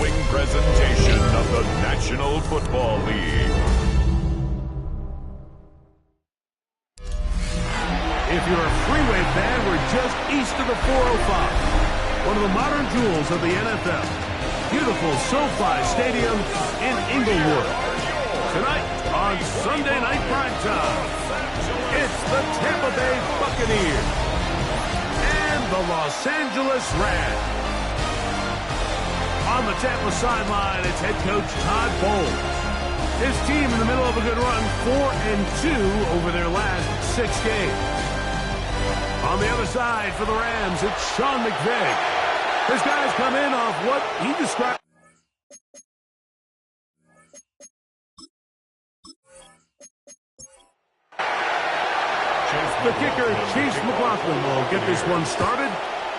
following presentation of the National Football League. If you're a freeway fan, we're just east of the 405. One of the modern jewels of the NFL. Beautiful SoFi Stadium in Inglewood. Tonight on Sunday Night Primetime, it's the Tampa Bay Buccaneers and the Los Angeles Rams. On the Tampa sideline, it's head coach Todd Bowles. His team in the middle of a good run, 4-2 over their last 6 games. On the other side for the Rams, it's Sean McVay. His guys come in off what he described. The kicker, Chase McLaughlin, will get this one started.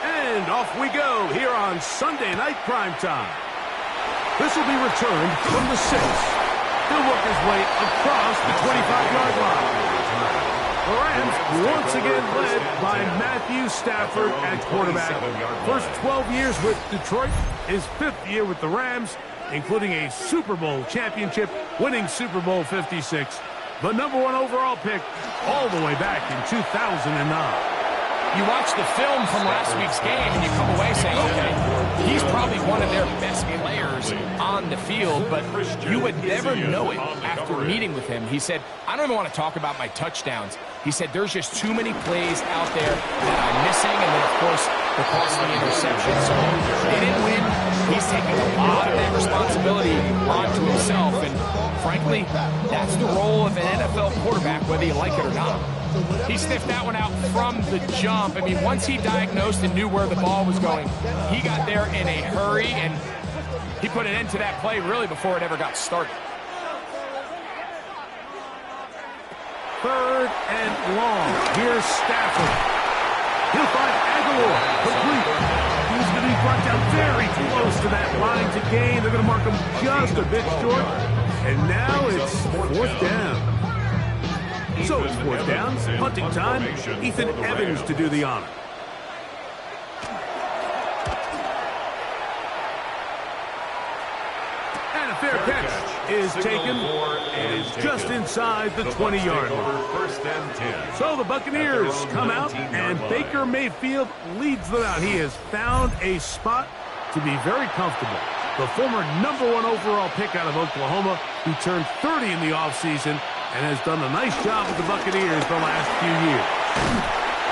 And off we go here on Sunday Night Primetime. This will be returned from the 6. He'll work his way across the 25-yard line. The Rams once again led by Matthew Stafford at quarterback. First 12 years with Detroit, his 5th year with the Rams, including a Super Bowl championship, winning Super Bowl 56. The #1 overall pick all the way back in 2009. You watch the film from last week's game and you come away saying, okay, he's probably one of their best players on the field, but you would never know it after meeting with him. He said, I don't even want to talk about my touchdowns. He said, there's just too many plays out there that I'm missing, and then, of course, the costly interception. So they didn't win. He's taking a lot of that responsibility onto himself, and frankly, that's the role of an NFL quarterback, whether you like it or not. He sniffed that one out from the jump. I mean, once he diagnosed and knew where the ball was going, he got there in a hurry, and he put an end to that play really before it ever got started. 3rd and long. Here's Stafford. He'll find Aguilar. Complete. He's going to be brought down very close to that line to gain. They're going to mark him just a bit short. And now it's 4th down. So it's 4th down, punting time. Ethan Evans to do the honor. And a fair catch is taken. It is just inside the 20-yard line. So the Buccaneers come out, and Baker Mayfield leads them out. He has found a spot to be very comfortable. The former #1 overall pick out of Oklahoma, who turned 30 in the offseason, and has done a nice job with the Buccaneers the last few years.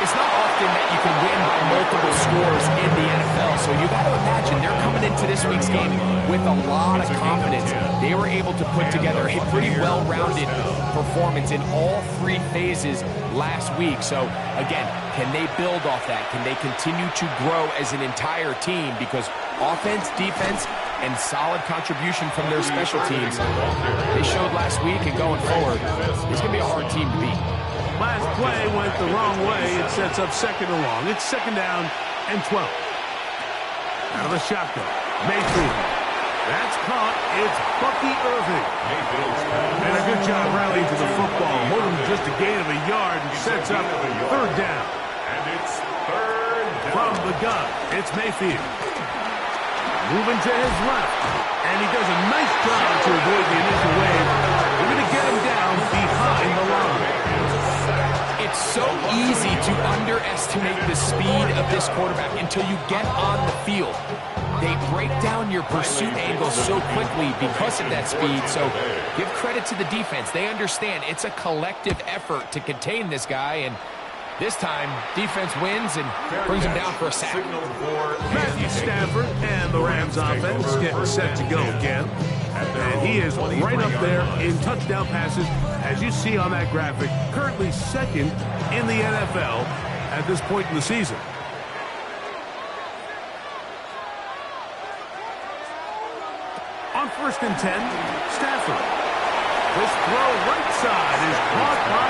It's not often that you can win by multiple scores in the NFL, so you got to imagine they're coming into this week's game with a lot of confidence. They were able to put together a pretty well-rounded performance in all 3 phases last week. So, again, can they build off that? Can they continue to grow as an entire team? Because offense, defense, and solid contribution from their special teams, they showed last week, and going forward, it's going to be a hard team to beat. Last play went the wrong way. It sets up 2nd and long. It's 2nd down and 12. Out of the shotgun. Mayfield. That's caught. It's Bucky Irving. And a good job rallying to the football. Holding just a gain of a yard and sets up 3rd down. And it's 3rd down. From the gun, it's Mayfield. Moving to his left. And he does a nice job to avoid the initial wave. We're going to get him down behind the line. It's so easy to underestimate the speed of this quarterback until you get on the field. They break down your pursuit angle so quickly because of that speed. So give credit to the defense. They understand it's a collective effort to contain this guy, and this time, defense wins and brings him down for a sack. Matthew Stafford and the Rams offense getting set to go again. And he is right up there in touchdown passes, as you see on that graphic. Currently 2nd in the NFL at this point in the season. On 1st and 10, Stafford. This throw right side is caught by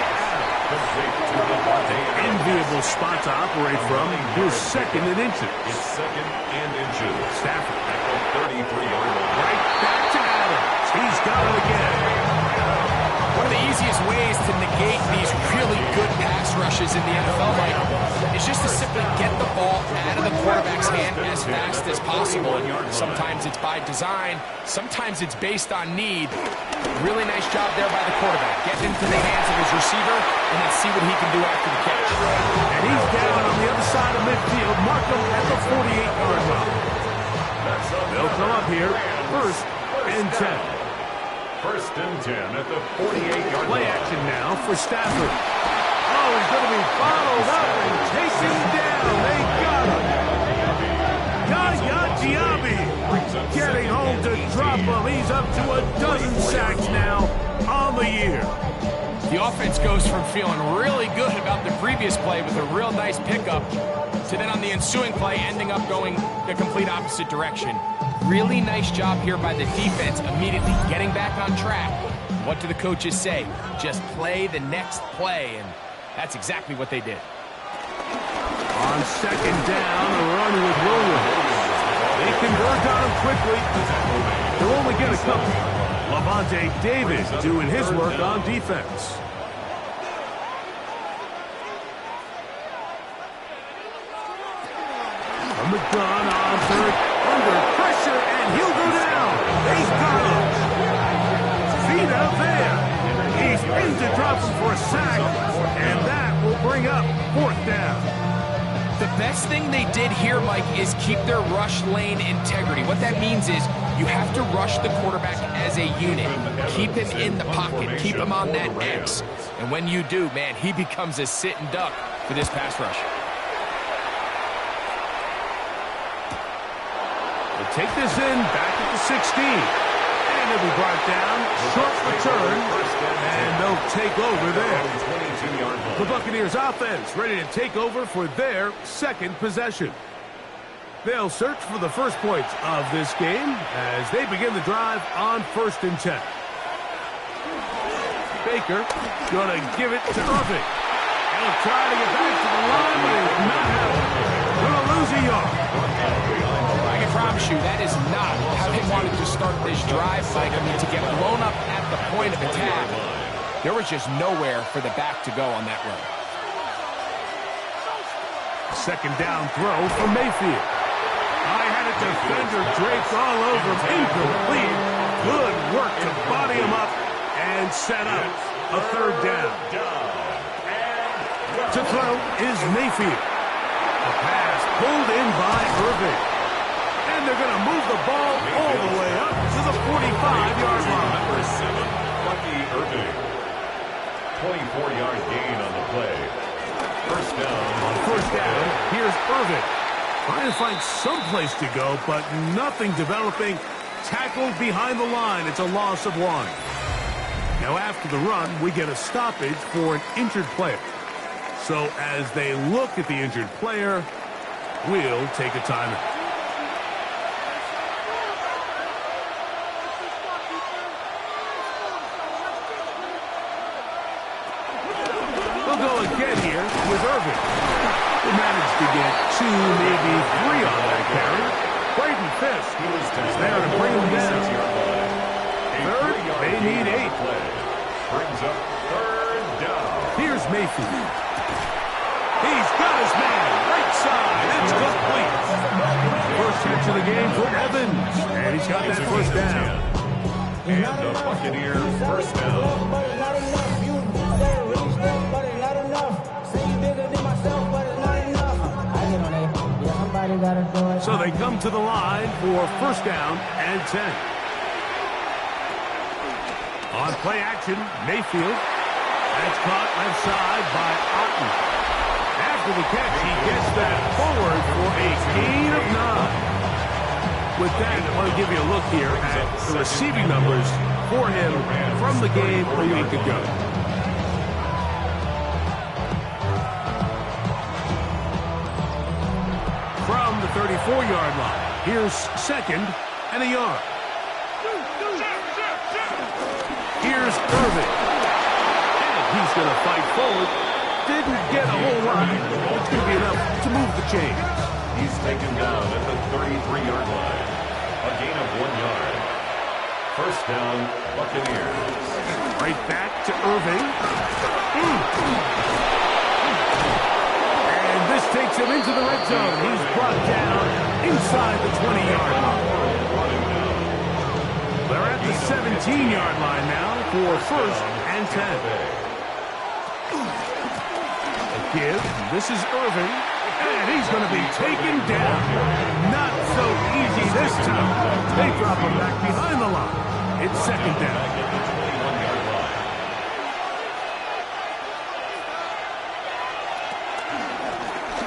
enviable spot to operate from. Here's 2nd and inches. It's 2nd and inches. Stafford at the 33-yard line. Right back to Adams. He's got it again. One of the easiest ways to negate these really good pass pass rushes in the NFL, Mike, is just to simply get the ball out of the quarterback's hand as fast as possible. Sometimes it's by design, sometimes it's based on need. Really nice job there by the quarterback. Get into the hands of his receiver and then see what he can do after the catch. And he's down on the other side of midfield. Mark him at the 48-yard line. They'll come up here, 1st and 10. 1st and 10 at the 48-yard line. Play action now for Stafford. Oh, he's going to be followed up and taken down. They got him. Yaya Diaby getting home to drop him. He's up to a dozen sacks now on the year. The offense goes from feeling really good about the previous play with a real nice pickup to then on the ensuing play ending up going the complete opposite direction. Really nice job here by the defense, immediately getting back on track. What do the coaches say? Just play the next play, and that's exactly what they did. On 2nd down, a run with Williams. They convert on him quickly. They'll only get a couple. Lavonte David doing his work on defense. From the gun on 3rd. Under pressure, and he'll go down. He's got him. Feet out there. He's in to drop him for a sack, and that will bring up 4th down. The best thing they did here, Mike, is keep their rush lane integrity. What that means is you have to rush the quarterback as a unit. Keep him in the pocket. Keep him on that X. And when you do, man, he becomes a sitting duck for this pass rush. Take this in, back at the 16. And it'll be brought down. Short return. And they'll take over there. The Buccaneers offense ready to take over for their 2nd possession. They'll search for the first points of this game as they begin the drive on 1st and 10. Baker going to give it to Irving. He'll try to get back to the line, but it's not happening. Going to lose a yard. I promise you, that is not how they wanted to start this drive, Mike. I mean, to get blown up at the point of attack, there was just nowhere for the back to go on that run. 2nd down throw for Mayfield. I had a defender draped all over him. Incomplete. Good work to body him up and set up a 3rd down. To throw is Mayfield. A pass pulled in by Irving. And they're going to move the ball all the way up to the 45-yard line. Number 7, Bucky Irving. 24-yard gain on the play. 1st down. On 1st down, here's Irving. Trying to find some place to go, but nothing developing. Tackled behind the line. It's a loss of 1. Now after the run, we get a stoppage for an injured player. So as they look at the injured player, we'll take a timeout. Again here with Irving. He managed to get 2, maybe 3 on that carry. Braden Fisk is there to bring him down. 3rd, they need 8. Brings up 3rd down. Here's Mayfield. He's got his man. Right side. It's complete. First catch of the game for Evans. And he's got that 1st down. And the Buccaneer 1st down. So they come to the line for 1st down and 10. On play action, Mayfield. That's caught left side by Otten. After the catch, he gets that forward for a gain of 9. With that, I want to give you a look here at the receiving numbers for him from the game a week ago. From the 34-yard line, here's 2nd and a yard. Here's Irving. And he's going to fight forward. Didn't get a whole lot. It's going to be enough to move the chains. He's taken down at the 33-yard line. A gain of 1 yard. 1st down, Buccaneers. Right back to Irving. takes him into the red zone. He's brought down inside the 20-yard line. They're at the 17-yard line now for 1st and 10. Give. This is Irving, and he's going to be taken down. Not so easy this time. They drop him back behind the line. It's 2nd down.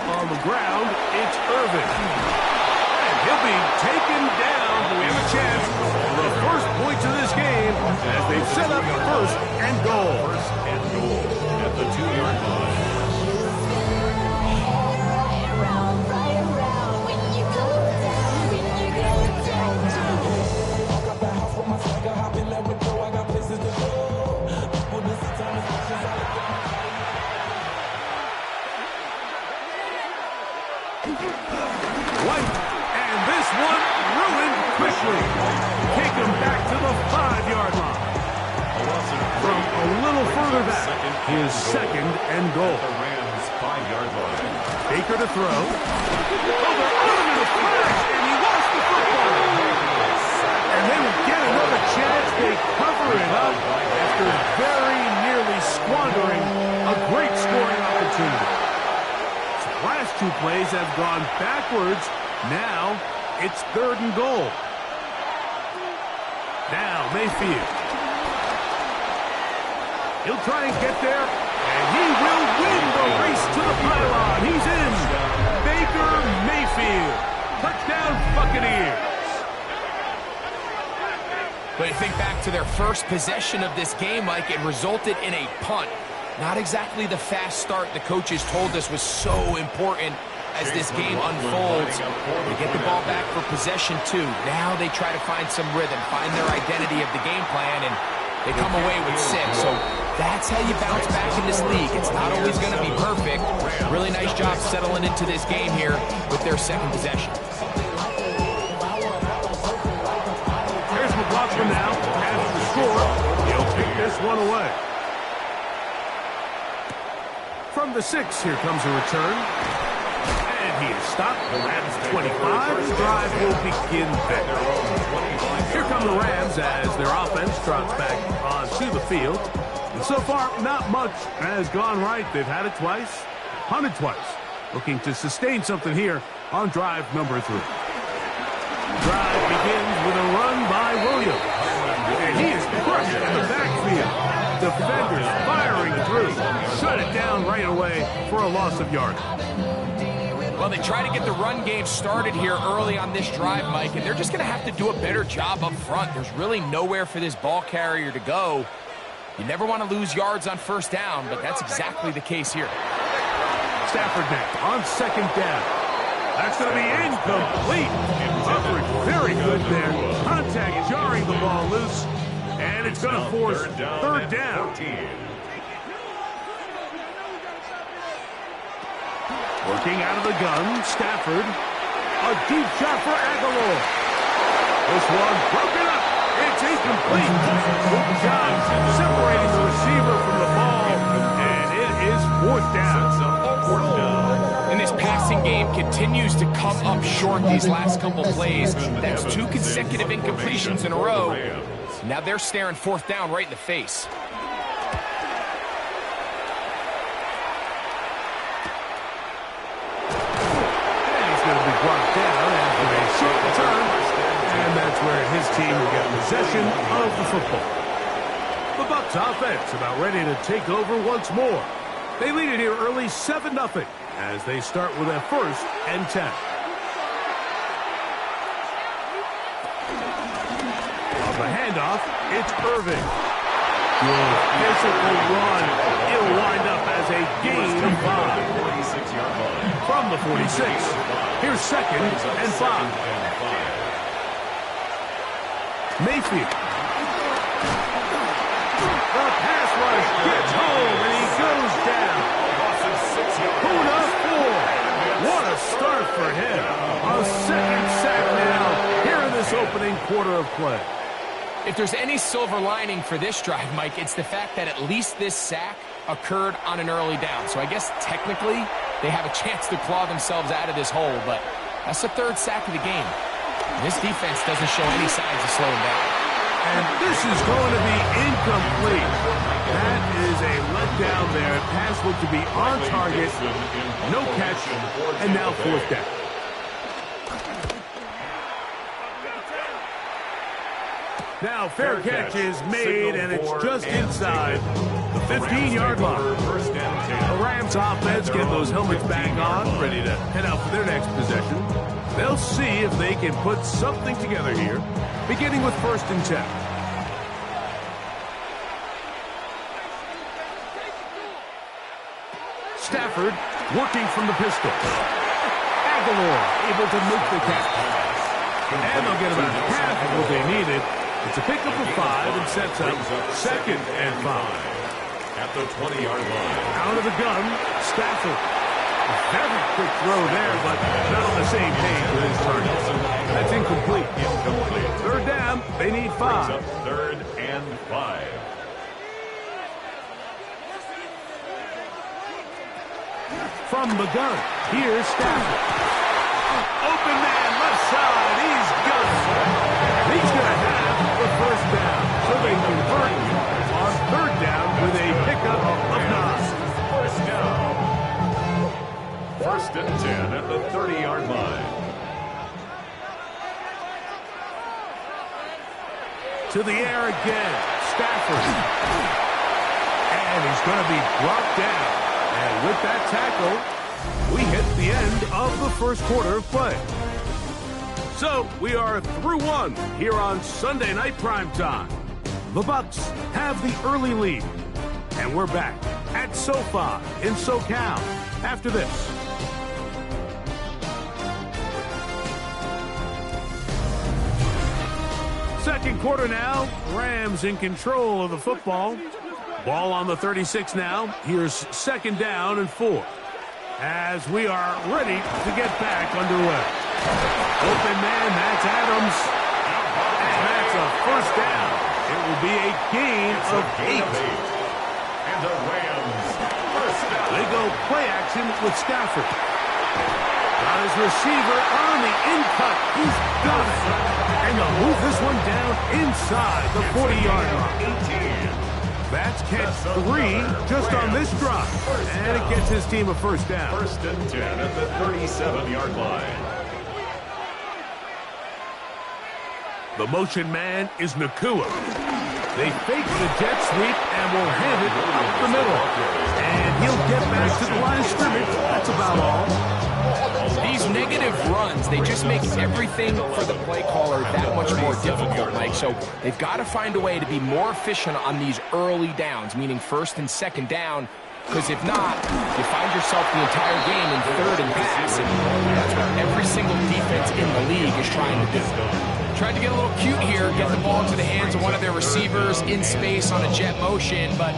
On the ground, it's Irving. And he'll be taken down. We have a chance for the first points of this game as they've set up 1st and goal. 1st and goal at the 2-yard line. Take him back to the 5-yard line. From a little further back, his 2nd and goal. The Rams' 5-yard line. Baker to throw. Oh, they're on the flash, and he lost the football. And they will get another chance. They cover it up after very nearly squandering a great scoring opportunity. So last 2 plays have gone backwards. Now it's 3rd and goal. Now, Mayfield. He'll try and get there, and he will win the race to the pylon. He's in. Baker Mayfield. Touchdown, Buccaneers. But you think back to their first possession of this game, Mike, it resulted in a punt. Not exactly the fast start the coaches told us was so important as this game unfolds. They get the ball back for possession 2. Now they try to find some rhythm, find their identity of the game plan, and they come away with 6. So that's how you bounce back in this league. It's not always going to be perfect. Really nice job settling into this game here with their 2nd possession. Here's McLaughlin now. Has the score. He'll pick this one away. From the 6, here comes a return. He is stopped. The Rams 25. The drive will begin there. Here come the Rams as their offense drops back onto the field. And so far, not much has gone right. They've had it twice, punted twice. Looking to sustain something here on drive number 3. Drive begins with a run by Williams. And he is crushed in the backfield. Defenders firing through. Shut it down right away for a loss of yardage. Well, they try to get the run game started here early on this drive, Mike, and they're just going to have to do a better job up front. There's really nowhere for this ball carrier to go. You never want to lose yards on 1st down, but that's exactly the case here. Stafford now on 2nd down. That's going to be incomplete. Coverage very good there. Contact jarring the ball loose, and it's going to force 3rd down. 14. Working out of the gun, Stafford. A deep shot for Aguilar. This one broken up. It's incomplete. Good job separating the receiver from the ball, and it is 4th down. And this passing game continues to come up short these last couple plays. That's 2 consecutive incompletions in a row. Now they're staring 4th down right in the face. Brought down after a short return, and that's where his team will get possession of the football. The Bucs offense about ready to take over once more. They lead it here early 7-0 as they start with a 1st and 10. On the handoff, it's Irving. Good physical run. It'll wind up as a gain of 5. From the 46. Here's 2nd and 5. Mayfield. The pass rush gets home, and he goes down. Puna 4. What a start for him. A 2nd sack now here in this opening quarter of play. If there's any silver lining for this drive, Mike, it's the fact that at least this sack occurred on an early down. So I guess technically they have a chance to claw themselves out of this hole, but that's the third sack of the game. This defense doesn't show any signs of slowing down. And this is going to be incomplete. That is a letdown there. Pass looked to be on target. No catch. And now fourth down. Now fair catch is made, and it's just inside the 15-yard line. The Rams offense get those helmets back on, ready to head out for their next possession. They'll see if they can put something together here, beginning with 1st and 10. Stafford working from the pistol. Aguilar able to make the catch. And they'll get about half of what they needed. It's a pickup of 5 and sets up 2nd and 5. At the 20-yard line. Out of the gun, Stafford. Very quick throw there, but not on the same page with his target. That's incomplete. Third down, they need 5. Up 3rd and 5. From the gun, here's Stafford. Open man, left side, he's got it. He's going to have the 1st down. So they convert on 3rd down with a pickup of 9. 1st down. 1st and 10 at the 30-yard line. To the air again, Stafford. And he's going to be brought down. And with that tackle, we hit the end of the 1st quarter of play. So we are through 1 here on Sunday Night Primetime. The Bucs have the early lead. And we're back at SoFi in SoCal after this. Second quarter now. Rams in control of the football. Ball on the 36 now. Here's 2nd down and 4. As we are ready to get back underway. Open man, that's Adams. And that's a 1st down. It will be a gain of 8. And the Rams 1st down. They go play action with Stafford. Got his receiver on the in-cut. He's got it. And they'll move this one down inside the 40-yard line. 18. That's catch 3 just on this drive. And it gets his team a 1st down. 1st and 10 at the 37-yard line. The motion man is Nakua. They fake the jet sweep and will hand it up the middle. And he'll get back to the line of scrimmage. That's about all. These negative runs, they just make everything for the play caller that much more difficult, Mike. So they've got to find a way to be more efficient on these early downs, meaning 1st and 2nd down. Because if not, you find yourself the entire game in 3rd and pass. And that's what every single defense in the league is trying to do. Tried to get a little cute here, get the ball into the hands of one of their receivers in space on a jet motion, but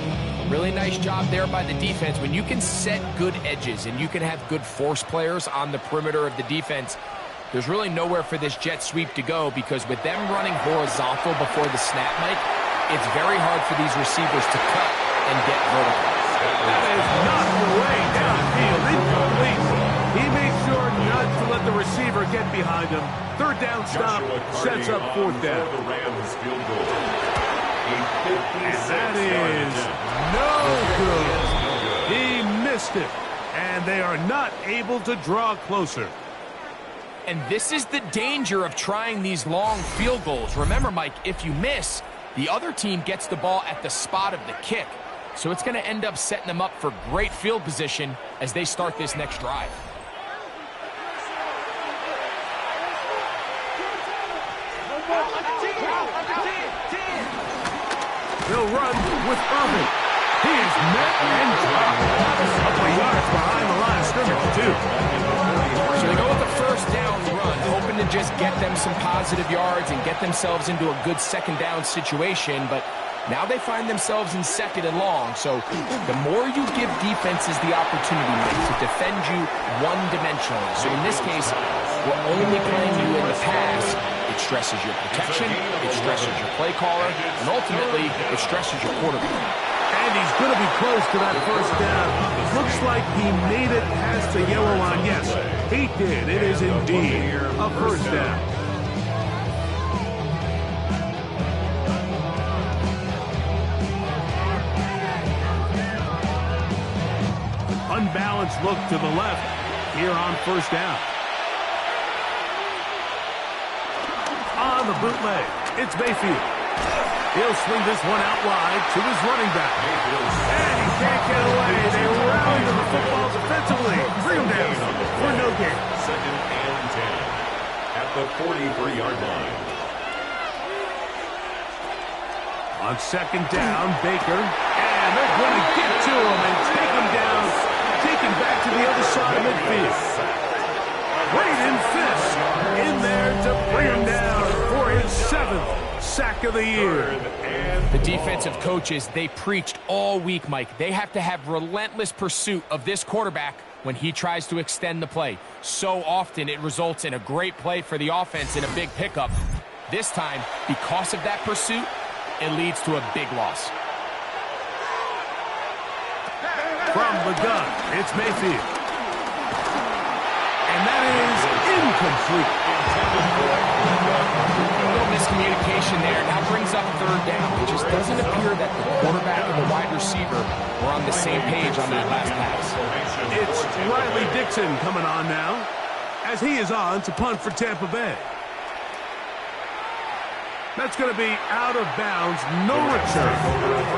really nice job there by the defense. When you can set good edges and you can have good force players on the perimeter of the defense, there's really nowhere for this jet sweep to go, because with them running horizontal before the snap, Mike, it's very hard for these receivers to cut and get vertical. That is not the way downfield. Incomplete. He made sure not to let the receiver get behind him. 3rd down stop sets up 4th down. The Rams field goal. And that is no good. He missed it. And they are not able to draw closer. And this is the danger of trying these long field goals. Remember, Mike, if you miss, the other team gets the ball at the spot of the kick. So it's going to end up setting them up for great field position as they start this next drive. They'll run with Irving. He is met and dropped. A couple of yards behind the line of scrimmage, too. So they go with a 1st down run, hoping to just get them some positive yards and get themselves into a good 2nd down situation. But now they find themselves in 2nd and long. So the more you give defenses the opportunity, Mike, to defend you one-dimensionally. So in this case, we're only playing you in the pass. It stresses your protection, it stresses your play caller, and ultimately, it stresses your quarterback. And he's going to be close to that first down. Looks like he made it past the yellow line. Yes, he did. It is indeed a first down. Unbalanced look to the left here on first down. On the bootleg, it's Mayfield. He'll swing this one out wide to his running back. And he can't get away. They rally to the football defensively. Bring him down for no gain. Second and 10 at the 43-yard line. On second down, Baker. And they're going to get to him and take him down. Taken back to the other side of midfield. Braden Fisk in there to bring him down for his 7th sack of the year. The defensive coaches, they preached all week, Mike. They have to have relentless pursuit of this quarterback when he tries to extend the play. So often it results in a great play for the offense and a big pickup. This time, because of that pursuit, it leads to a big loss. From the gun, it's Mayfield. And that is incomplete. A little miscommunication there. Now brings up third down. It just doesn't appear that the quarterback and the wide receiver were on the same page on that last pass. It's Riley Dixon coming on now as he is on to punt for Tampa Bay. That's going to be out of bounds, no return.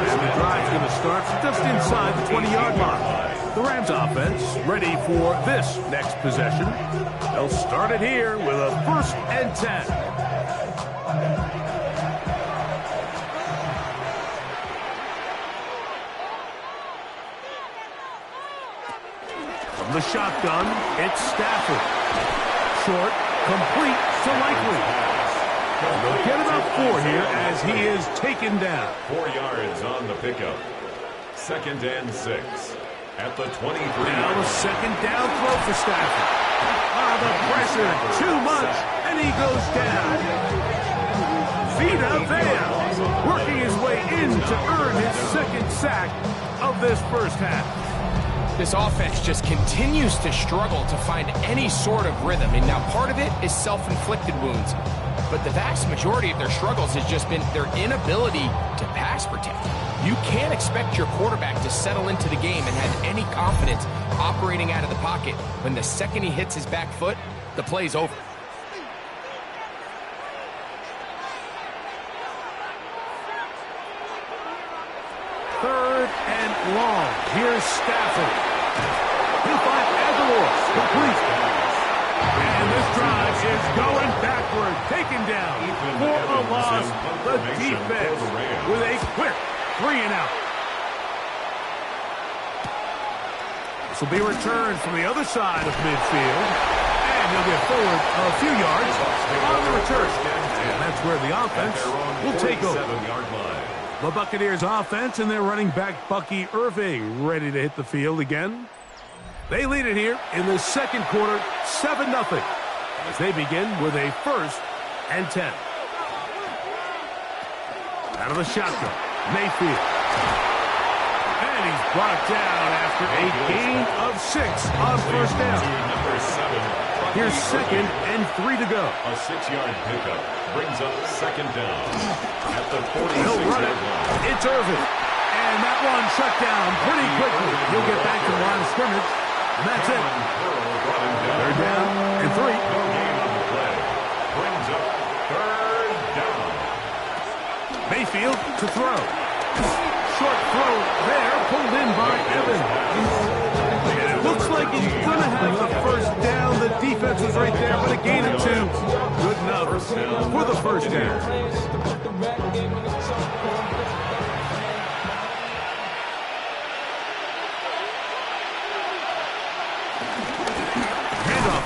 And the drive's going to start just inside the 20-yard line. The Rams offense ready for this next possession. They'll start it here with a 1st and 10. From the shotgun, it's Stafford. Short, complete to Likely. They'll get about 4 here as he is taken down. 4 yards on the pickup. 2nd and 6 at the 23. Now the second down throw for Stafford. The pressure, too much, and he goes down. Vita Vea working his way in to earn his 2nd sack of this first half. This offense just continues to struggle to find any sort of rhythm. And now part of it is self-inflicted wounds. But the vast majority of their struggles has just been their inability to pass protect. You can't expect your quarterback to settle into the game and have any confidence operating out of the pocket when the second he hits his back foot, the play's over. Third and long. Here's Stafford. He'll find Aguilar. Complete. And this drive is going backward. Taken down for a loss. The defense with a quick 3-and-out. This will be returned from the other side of midfield. And he'll get forward a few yards on the return. And that's where the offense will take over. The Buccaneers offense and their running back Bucky Irving ready to hit the field again. They lead it here in the second quarter, 7-0, as they begin with a 1st and 10. Out of the shotgun, Mayfield. And he's brought down after a gain of 6 on first down. Here's 2nd and 3 to go. A 6-yard pickup brings up 2nd down at the 46-yard line. It's Irving. And that one shut down pretty quickly. He'll get back to the line of scrimmage. And that's it. Third down and 3. Game on the play brings up 3rd down. Mayfield to throw. Short throw there, pulled in by Evans. And it looks like he's going to have the first down. The defense was right there, but a gain of 2. Good enough for the first down.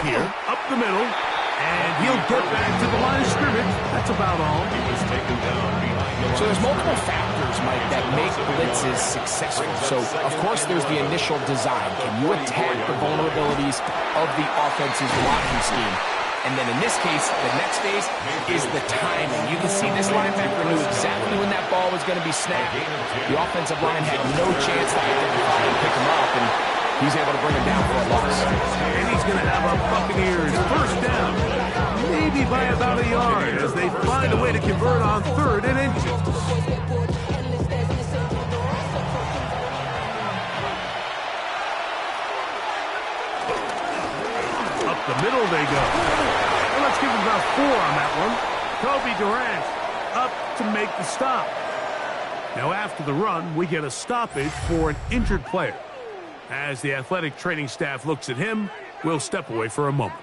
Here, up the middle, and he'll get back to the line of scrimmage. That's about all. He was taken down behind. So there's multiple factors, Mike, that make blitzes successful. So, of course, there's the initial design. Can you attack the vulnerabilities of the offense's blocking scheme? And then in this case, the next phase is the timing. You can see this linebacker knew exactly when that ball ball was going to be snapped. The offensive line had no chance to identify and pick him up, and he's able to bring him down for a loss. And he's going to have our Buccaneers first down, maybe by about a yard, as they find a way to convert on 3rd and inches. Up the middle they go. And let's give him about 4 on that one. Kobe Durant up to make the stop. Now after the run, we get a stoppage for an injured player. As the athletic training staff looks at him, we'll step away for a moment.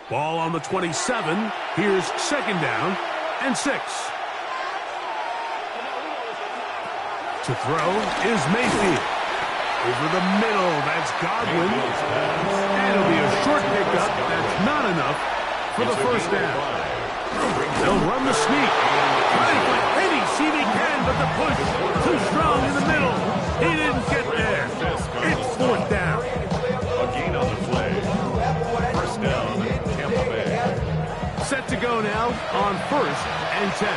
Ball on the 27. Here's 2nd down and 6. To throw is Mayfield. Over the middle, that's Godwin. And it'll be a short pickup. That's not enough for the first down. They'll run the sneak. Trying for any seam he can, but the push too strong in the middle. He didn't get there. It's 4th down. A gain on the play. First down, Tampa Bay. Set to go now on 1st and 10.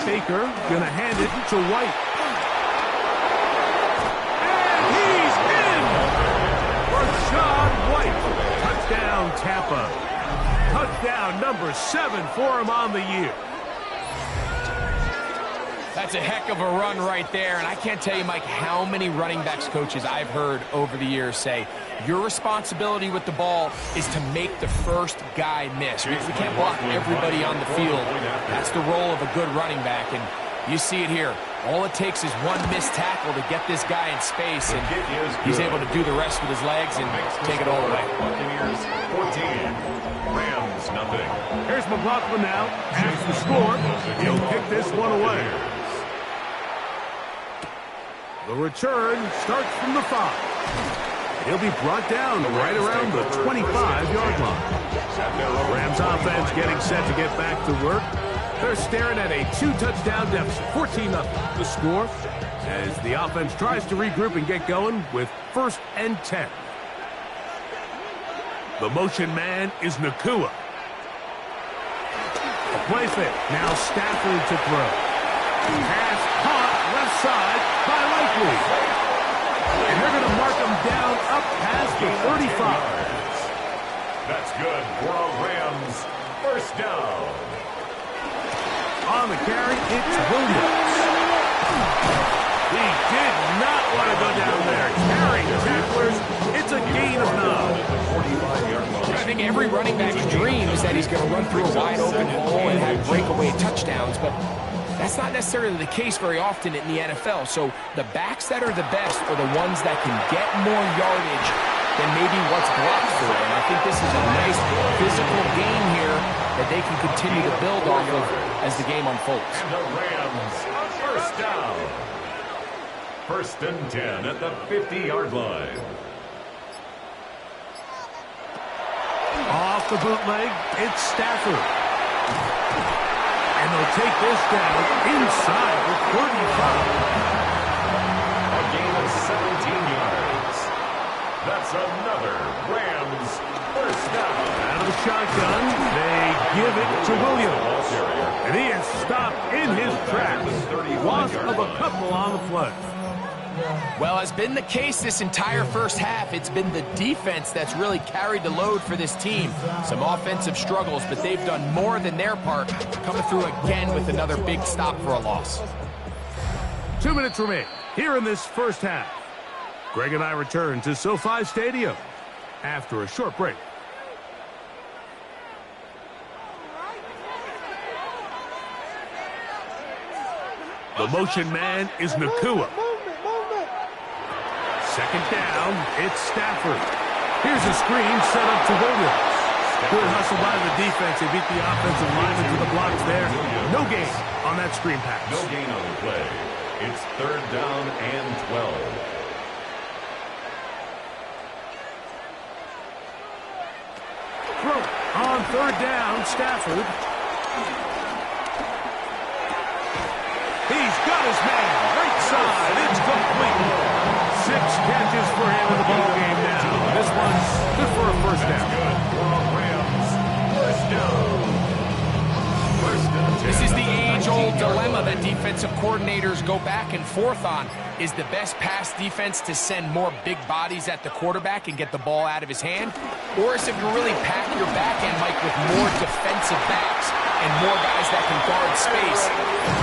Baker gonna hand it to White. And he's in! Rashad White. Touchdown, Tampa. Touchdown number 7 for him on the year. That's a heck of a run right there, and I can't tell you, Mike, how many running backs coaches I've heard over the years say, your responsibility with the ball is to make the first guy miss. We can't block everybody on the field. That's the role of a good running back, and you see it here. All it takes is one missed tackle to get this guy in space, and he's able to do the rest with his legs and take it all away. Buccaneers 14, Rams nothing. Here's McLaughlin now. Has the score. He'll kick this one away. The return starts from the 5. He'll be brought down right around the 25-yard line. Rams offense getting set to get back to work. They're staring at a 2-touchdown deficit, 14-0. The score as the offense tries to regroup and get going with 1st and 10. The motion man is Nakua. A play fake. Now Stafford to throw. Pass caught left side by Likely. And they're going to mark him down up past the 35. That's good for a Rams first down. On the carry, it's Williams. He did not want to go down there. Carrying tacklers, it's a gain of 9. I think every running back's dream is that he's going to run through a wide open hole and have breakaway touchdowns, but that's not necessarily the case very often in the NFL. So the backs that are the best are the ones that can get more yardage than maybe what's blocked for them. I think this is a nice physical game here that they can continue to build off of as the game unfolds. And the Rams first down. 1st and 10 at the 50-yard line. Off the bootleg, it's Stafford. And they'll take this down inside the 35. A gain of 17 yards. That's another Rams first down. Out of the shotgun, they give it to Williams. And he is stopped in his tracks. Loss of a couple on the play. Well, has been the case this entire first half. It's been the defense that's really carried the load for this team. Some offensive struggles, but they've done more than their part, coming through again with another big stop for a loss. 2 minutes remain here in this first half. Greg and I return to SoFi Stadium after a short break. The motion man is Nakua. 2nd down, it's Stafford. Here's a screen set up to Williams. Good hustle by the defense. They beat the offensive lineman to the blocks there. No gain on that screen pass. No gain on the play. It's 3rd down and 12. Throw on 3rd down, Stafford. He's got his man. Right side. It's complete. 6 catches for him in the ballgame now. This one's good for a first down. Good for a Rams first down. offensive coordinators go back and forth on. Is the best pass defense to send more big bodies at the quarterback and get the ball out of his hand? Or is it to really pack your back end, Mike, with more defensive backs and more guys that can guard space?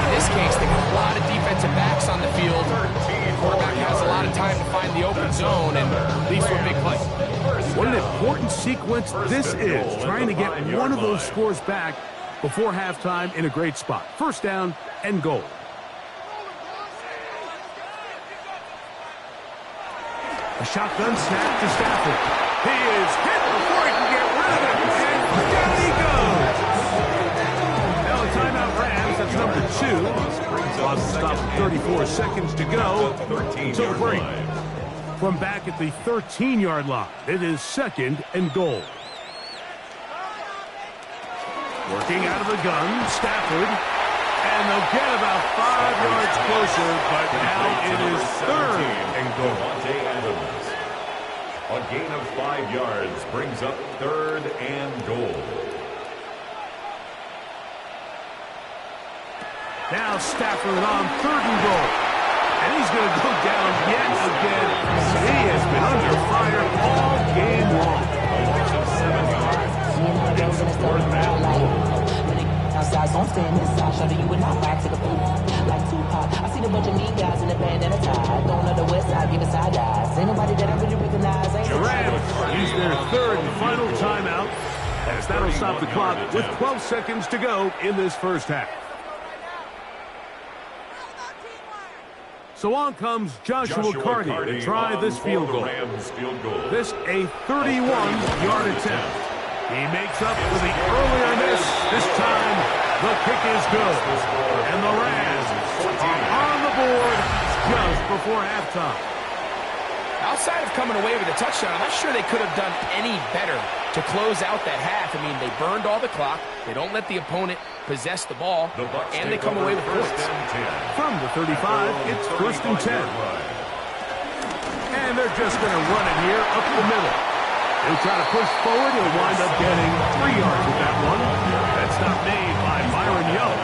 In this case, they got a lot of defensive backs on the field. The quarterback has a lot of time to find the open zone and leave for a big play. What an important sequence this is, trying to get one of those scores back before halftime in a great spot. First down and goal. A shotgun snap to Stafford. He is hit before he can get rid of it, and down he goes. Now a timeout Rams, that's number 2. Clock stopped 34 seconds to go. So break. From back at the 13-yard line, it is second and goal. Working out of the gun, Stafford. And they'll get about 5 yards closer, but now it is third and goal. A gain of 5 yards brings up third and goal. Now Stafford on third and goal. And he's going to go down yet again. He has been under fire all game long. A loss of 7 yards. It's fourth and goal. Outside, so I'm staying inside. Shorty, you would not back to the pool. Like Tupac, I seen a bunch of mean guys in the band and a tie. Going on the west side, giving side eyes. Ain't nobody that I really recognize. Ain't Rams use their third and final timeout, as that'll stop the clock with 12 seconds to go in this first half. So on comes Joshua Carty to try this field goal. This a 31-yard attempt. He makes up for the earlier miss. This time, the kick is good. And the Rams are on the board just before halftime. Outside of coming away with a touchdown, I'm not sure they could have done any better to close out that half. I mean, they burned all the clock. They don't let the opponent possess the ball, and they come away with points. From the 35, it's first and 10. And they're just going to run it here up the middle. He'll try to push forward. He'll wind up getting 3 yards with that one. That's not made by Byron Young.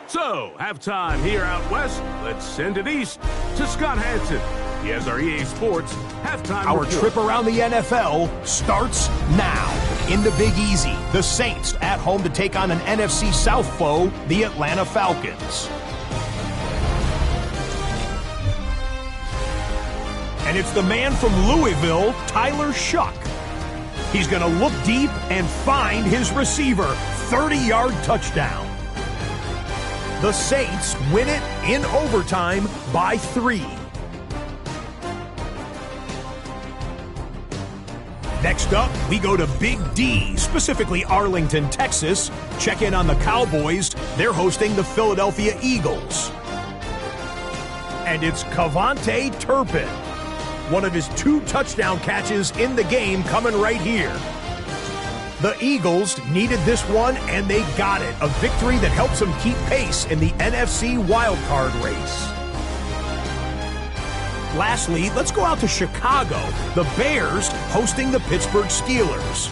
So, halftime here out west. Let's send it east to Scott Hansen. He has our EA Sports halftime Our report. trip around the NFL starts now. In the Big Easy, the Saints at home to take on an NFC South foe, the Atlanta Falcons. And it's the man from Louisville, Tyler Shuck. He's going to look deep and find his receiver. 30-yard touchdown. The Saints win it in overtime by 3. Next up, we go to Big D, specifically Arlington, Texas. Check in on the Cowboys. They're hosting the Philadelphia Eagles. And it's Cavante Turpin. One of his 2 touchdown catches in the game coming right here. The Eagles needed this one, and they got it. A victory that helps them keep pace in the NFC wildcard race. Lastly, let's go out to Chicago. The Bears hosting the Pittsburgh Steelers.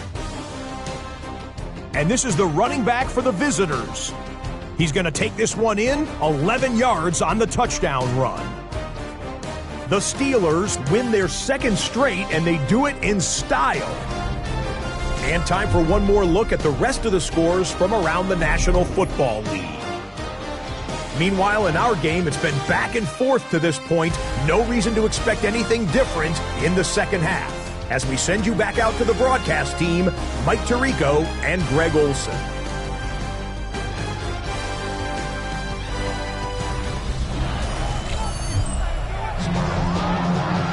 And this is the running back for the visitors. He's going to take this one in, 11 yards on the touchdown run. The Steelers win their 2nd straight, and they do it in style. And time for one more look at the rest of the scores from around the National Football League. Meanwhile, in our game, it's been back and forth to this point. No reason to expect anything different in the second half. As we send you back out to the broadcast team, Mike Tirico and Greg Olson.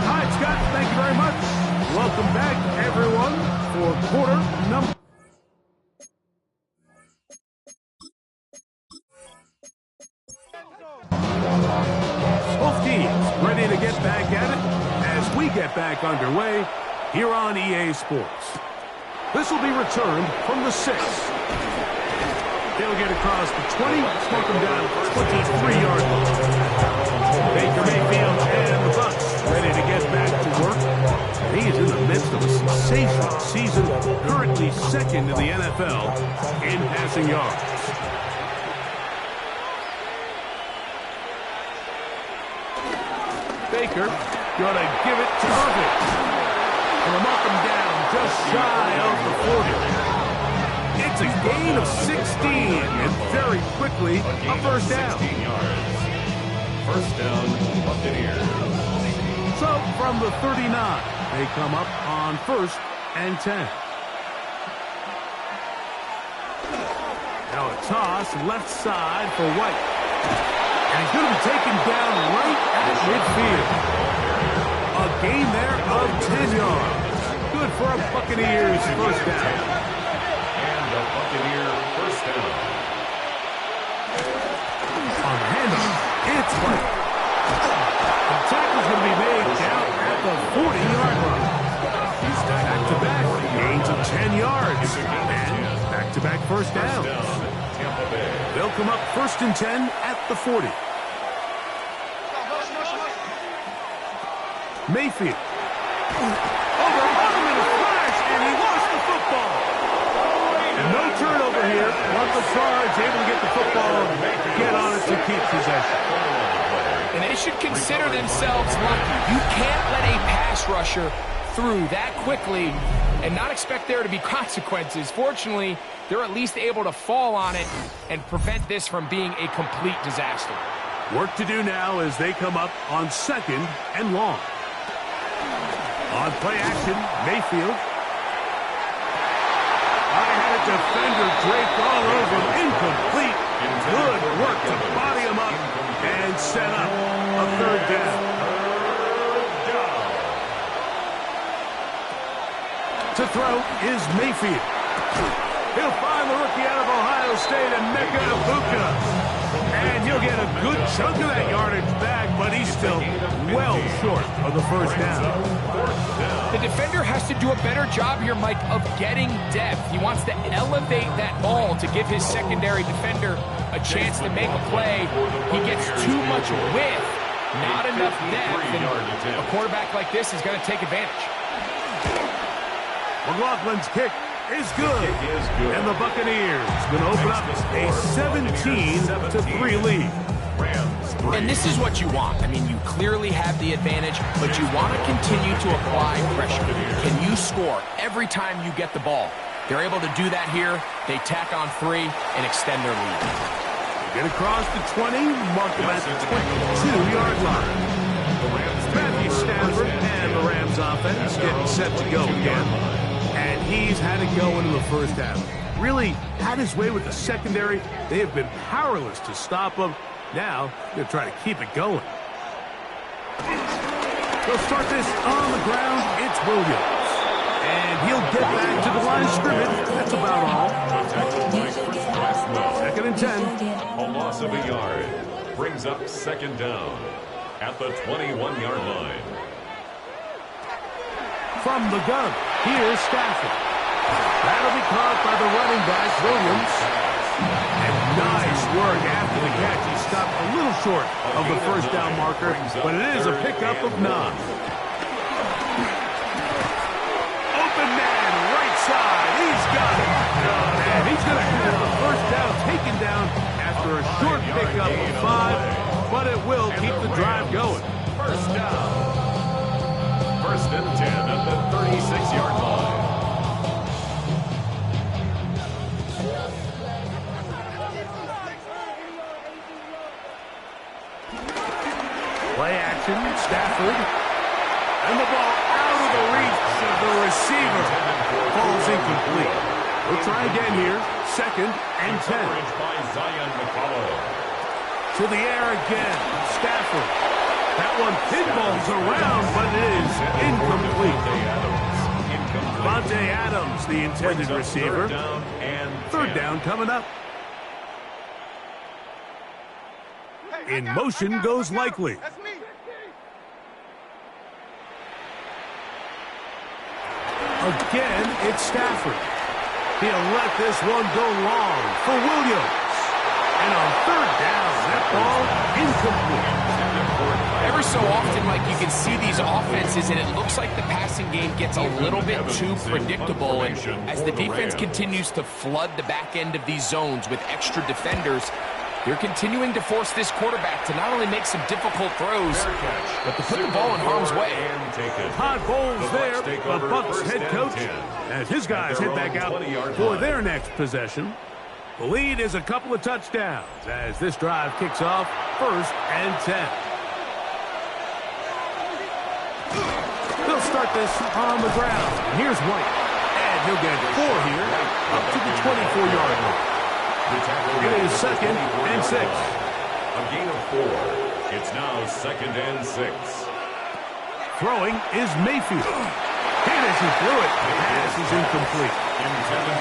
Hi, Scott. Thank you very much. Welcome back, everyone, for quarter number. Both teams ready to get back at it as we get back underway here on EA Sports. This will be returned from the 6. They'll get across the 20, smoke them down 23-yard line. Baker Mayfield and the Bucs ready to get back to work. He is in the midst of a sensational season, currently 2nd in the NFL in passing yards. Baker. Gonna give it to Irving. Gonna mark him down just shy of the 40. It's a gain of 16, and very quickly a first down. 16 yards. First down, Buccaneers. So from the 39, they come up on 1st and 10. Now a toss left side for White. And he's going to be taken down right at midfield. A gain there of 10 yards. Good for a Buccaneers first down. And a Buccaneer first down. On the handoff, it's White. The tackle's going to be made down at the 40-yard line. He's back-to-back gains of 10 yards. And back-to-back first downs. Tampa Bay. They'll come up 1st and 10 at the 40. Mayfield. Over on him in a flash, and he lost the football. No turnover here. Once the Charge able to get the football, get on it to keep possession. And they should consider themselves lucky. You can't let a pass rusher through that quickly and not expect there to be consequences. Fortunately, they're at least able to fall on it and prevent this from being a complete disaster. Work to do now as they come up on 2nd and long. On play action, Mayfield. I had a defender draped all over him. Incomplete. Good work to body him up and set up a 3rd down. To throw is Mayfield. He'll find the rookie out of Ohio State, Emeka Egbuka. And he'll get a good chunk of that yardage back, but he's still well short of the first down. The defender has to do a better job here, Mike, of getting depth. He wants to elevate that ball to give his secondary defender a chance to make a play. He gets too much width, not enough depth, and a quarterback like this is going to take advantage. McLaughlin's kick is good. And the Buccaneers going to open up a 17-3 lead. And this is what you want. I mean, you clearly have the advantage, but you want to continue to apply pressure. Can you score every time you get the ball? They're able to do that here. They tack on 3 and extend their lead. Get across the 20, mark them at the 22-yard line. Matthew Stafford and the Rams offense getting set to go again. And he's had it go into the first half. Really had his way with the secondary. They have been powerless to stop him. Now, they're trying to keep it going. They'll start this on the ground. It's Williams. And he'll get back to the line of scrimmage. That's about all. 2nd and 10. A loss of a yard. Brings up 2nd down at the 21-yard line. From the gun, here's Stafford. That'll be caught by the running back, Williams. And nice work after the catch. He stopped a little short of the first down marker, but it is a pickup of 9. Open man, right side. He's got it. And he's going to have the first down taken down after a short pickup of 5, but it will keep the drive going. First down. 1st and 10 at the 36-yard line. Play action, Stafford. And the ball out of the reach of the receiver. Ball's incomplete. We'll try again here. 2nd and 10. To the air again. Stafford. That one pinballs around, but it is incomplete. Devontae Adams, the intended receiver. 3rd down coming up. In motion goes Likely. Again, it's Stafford. He'll let this one go long for Williams. And on 3rd down, that ball incomplete. Every so often, Mike, you can see these offenses, and it looks like the passing game gets a little bit too predictable. And as the defense continues to flood the back end of these zones with extra defenders, They're continuing to force this quarterback to not only make some difficult throws, but to put the ball in harm's way. Todd Bowles there, the Bucs head coach, as his guys head back out for their next possession. The lead is a couple of touchdowns as this drive kicks off 1st and 10. They'll start this on the ground. And here's White. And he'll get 4 here up to the 24-yard line. It is 2nd and 6. A gain of 4. It's now 2nd and 6. Throwing is Mayfield. Hit as he threw it. The pass is incomplete.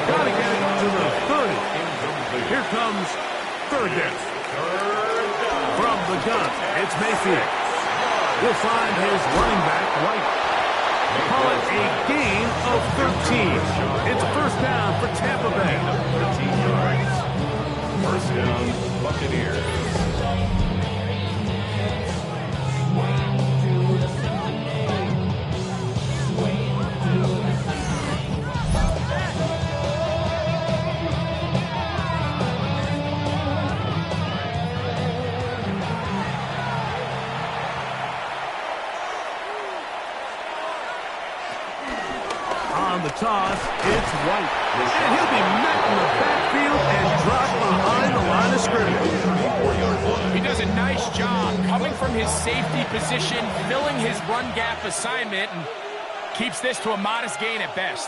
Got to get it to the 30. Here comes 3rd down. From the gun, it's Mayfield. He'll find his running back, White. Call it a gain of 13. It's 1st down for Tampa Bay. 13 yards. 1st down, Buccaneers. The toss, it's White. And he'll be met in the backfield and dropped behind the line of scrimmage. He does a nice job coming from his safety position, filling his run gap assignment, and keeps this to a modest gain at best.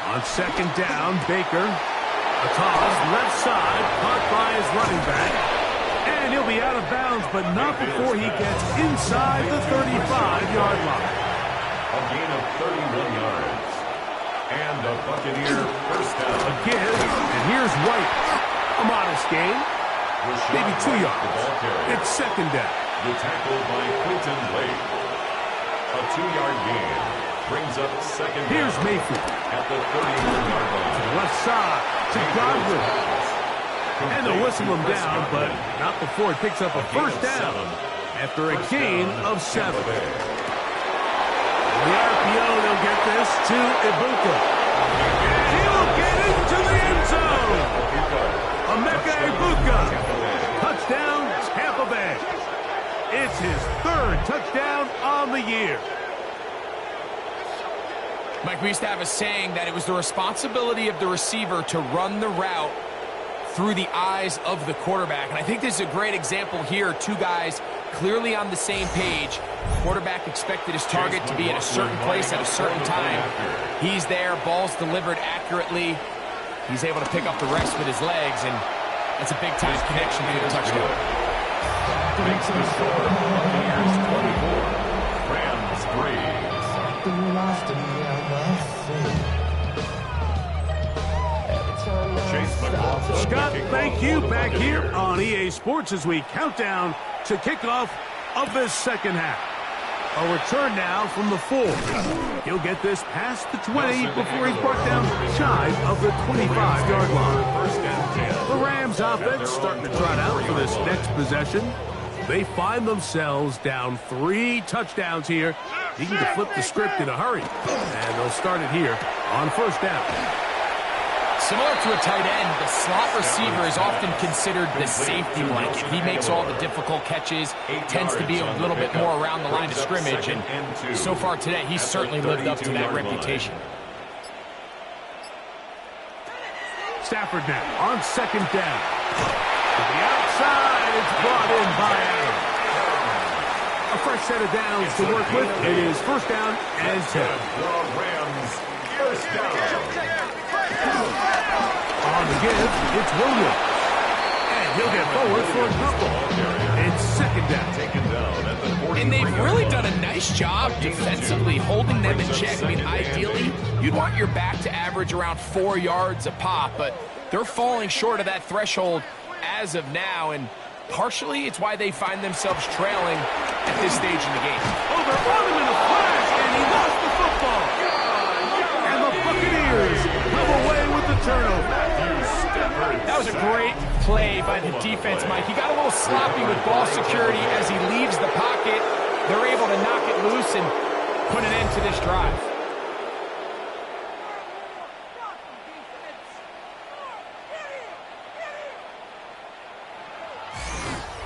On 2nd down, Baker. A toss, left side, caught by his running back. And he'll be out of bounds, but not before he gets inside the 35-yard line. A gain of 31 yards. And a Buccaneer 1st down. A give, and here's White. A modest gain. Maybe 2 yards. It's 2nd down. The tackle by Quinton Blake. A 2-yard gain brings up 2nd down. Here's Mayfield. At the 31-yard line. To the left side to Godwin. And they'll whistle him down, but not before he picks up a 1st down after a gain of 7. The RPO, they'll get this to Ibuka. And he'll get into the end zone. Emeka Ibuka. Touchdown, Tampa Bay. It's his 3rd touchdown on the year. Mike, we used to have a saying that it was the responsibility of the receiver to run the route through the eyes of the quarterback. And I think this is a great example here. 2 guys clearly on the same page. Quarterback expected his target to be at a certain place at a certain time. He's there, ball's delivered accurately. He's able to pick up the rest with his legs, and that's a big-time connection for the touchdown. Makes the score. Buccaneers 24. Rams 3. Scott, thank you. Back here on EA Sports as we count down to kickoff of this 2nd half. A return now from the 4. He'll get this past the 20 before he's brought down shy of the 25-yard line. The Rams offense starting to trot out for this next possession. They find themselves down 3 touchdowns here, needing to flip the script in a hurry. And they'll start it here on 1st down. Similar to a tight end, the slot receiver is often considered the safety blanket. He makes all the difficult catches, tends to be a little bit more around the line of scrimmage, and so far today, he's certainly lived up to that reputation. Stafford now on 2nd down. To the outside, it's brought in by Allen. A fresh set of downs to work with. It is 1st down and 10. Rams 1st down. On the give, it's Williams. And he'll get forward for a couple. It's 2nd down. And they've really done a nice job defensively holding them in check. I mean, ideally, you'd want your back to average around 4 yards a pop, but they're falling short of that threshold as of now, and partially it's why they find themselves trailing at this stage in the game. Overrun him in a flash, and he lost the football. And the Buccaneers come away with the turnover. That was a great play by the defense, Mike. He got a little sloppy with ball security as he leaves the pocket. They're able to knock it loose and put an end to this drive.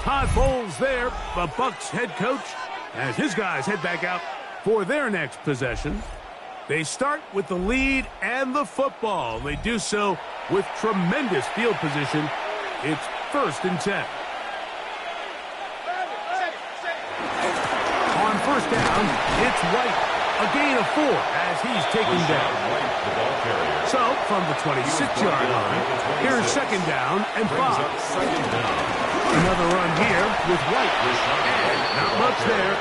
Todd Bowles there, the Bucs head coach, as his guys head back out for their next possession. They start with the lead and the football. They do so with tremendous field position. It's 1st and 10. On 1st down, it's White. A gain of 4 as he's taken down. So, from the 26-yard line, here's 2nd down and 5. Another run here with White. And not much there.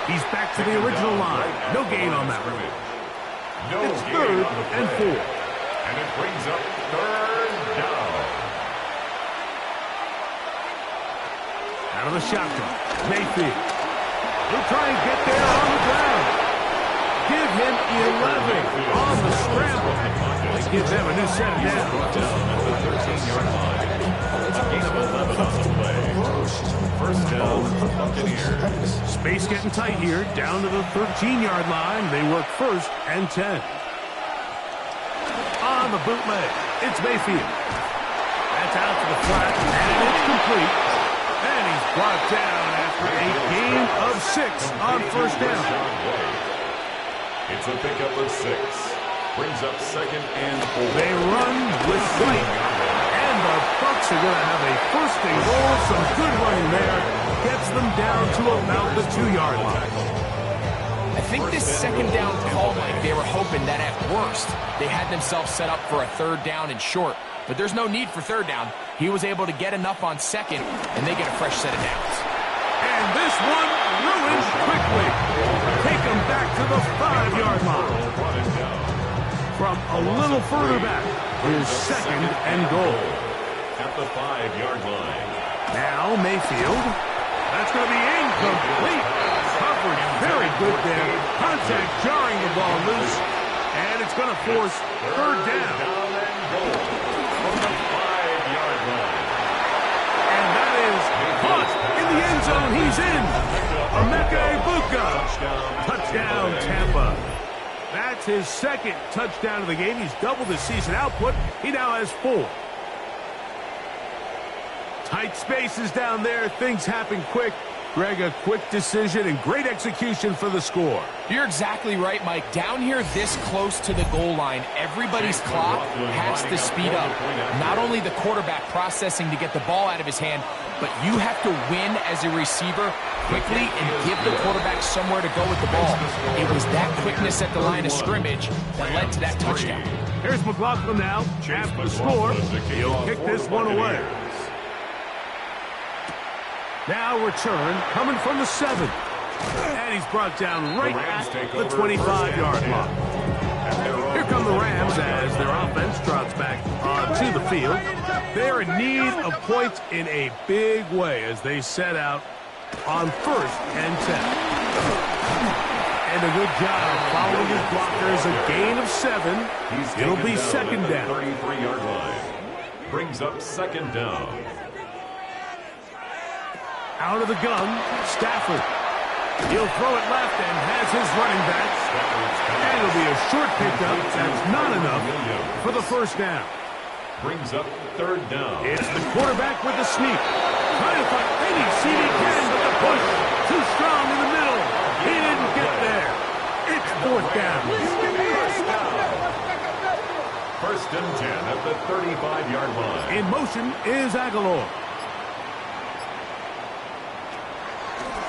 He's back to the original line. No gain on that one. It's 3rd and 4. And it brings up 3rd down. Out of the shotgun, Mayfield. He'll try and get there on the ground. Give him 11 on the scramble. They give them a new set of downs. At the 13-yard line. A gain of 11 on the play. 1st down, Buccaneers. Space getting tight here. Down to the 13-yard line. They work 1st and 10. On the bootleg, it's Mayfield. That's out to the flat, and it's complete. And he's brought down after a gain of 6 on 1st down. It's a pickup of 6. Brings up 2nd and 4. They run with White. And the Bucs are going to have a 1st and goal. Some good running there. Gets them down to about the 2-yard line. I think this 2nd down call, Mike, they were hoping that at worst they had themselves set up for a 3rd down and short. But there's no need for 3rd down. He was able to get enough on 2nd, and they get a fresh set of downs. And this one ruined quickly. Take him back to the 5-yard line. From a little further back, his 2nd and goal. At the 5-yard line. Now Mayfield. That's going to be incomplete. Coverage very good there. Contact jarring the ball loose. And it's going to force 3rd down. And goal from the 5-yard line. And that is caught in the end zone. He's in. Emeka Egbuka. Touchdown, Tampa. That's his 2nd touchdown of the game. He's doubled his season output. He now has 4. Tight spaces down there. Things happen quick. Greg, a quick decision and great execution for the score. You're exactly right, Mike. Down here this close to the goal line, everybody's clock has to speed up. Not only the quarterback processing to get the ball out of his hand, but you have to win as a receiver quickly and give the quarterback somewhere to go with the ball. It was that quickness at the line of scrimmage that led to that touchdown. Here's McLaughlin now. After the score, he'll kick this one away. Now return, coming from the 7. And he's brought down right at the 25-yard line. Here come the Rams as their offense trots back onto the field. They're in need of points in a big way as they set out on 1st and 10. And a good job following his blockers. A gain of 7. It'll be 2nd down. 33-yard line. Brings up 2nd down. Out of the gun, Stafford. He'll throw it left and has his running back. And it'll be a short pickup. That's not enough for the 1st down. Brings up 3rd down. It's the quarterback with the sneak. Trying to find any seat he can, but the push too strong in the middle. He didn't get there. It's 4th down. 1st and 10 at the 35-yard line. In motion is Aguilar.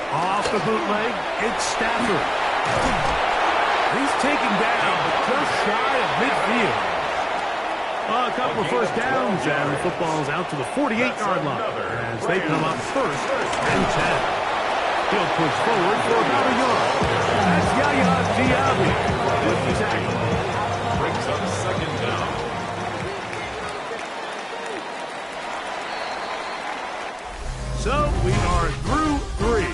Off the bootleg, it's Stafford. He's taken down, but just shy of midfield. A couple of 1st downs, and the football's out to the 48-yard line as they come up 1st and 10. He'll push forward for about a yard. That's Yaya Diaby with the tackle. Brings up 2nd down. So we are through 3.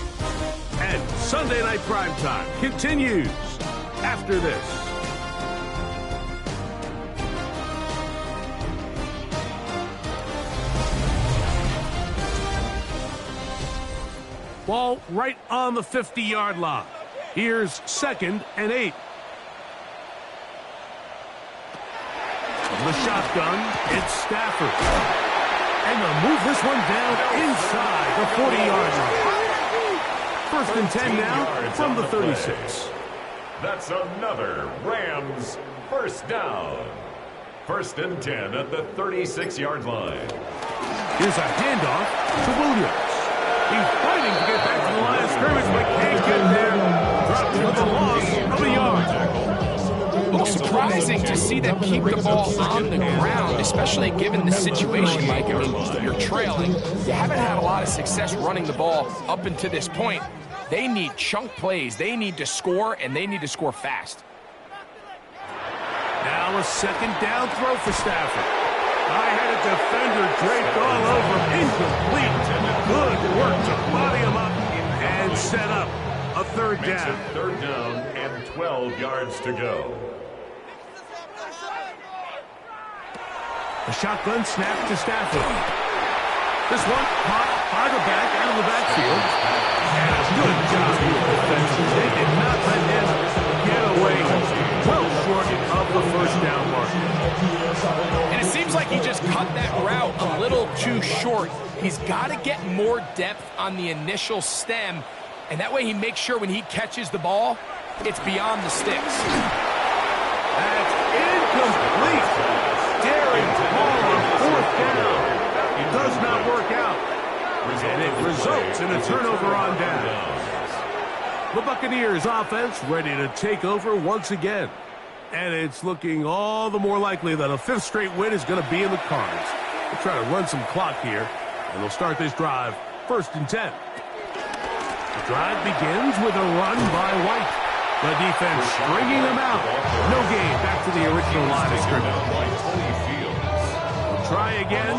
And Sunday Night Primetime continues after this. Ball right on the 50-yard line. Here's 2nd and 8. From the shotgun, it's Stafford. And they'll move this one down inside the 40-yard line. First and 10 now from the 36. That's another Rams first down. First and 10 at the 36-yard line. Here's a handoff to Williams. He's fighting to get back to the line of scrimmage, but can't get there. Dropped with the loss of a yard. A little surprising to see them keep the ball on the ground, especially given the situation, Mike. I mean, you're trailing. You haven't had a lot of success running the ball up until this point. They need chunk plays. They need to score, and they need to score fast. Now a second down throw for Stafford. I had a defender draped all over him. Incomplete. Good work to body him up and set up a third down. Third down and 12 yards to go. A shotgun snap to Stafford. This one caught by the back out of the backfield. And a good job with the defense. They did not let him get away well short of the first down mark. And it seems like he just cut that route a little too short. He's got to get more depth on the initial stem, and that way he makes sure when he catches the ball, it's beyond the sticks. That's incomplete. Daring ball on fourth down. It does not work out. And it results in a turnover on down. The Buccaneers offense ready to take over once again. And it's looking all the more likely that a fifth straight win is going to be in the cards. They'll try to run some clock here, and they'll start this drive first and 10. The drive begins with a run by White. The defense stringing him out. No gain back to the original line of scrimmage. Try again.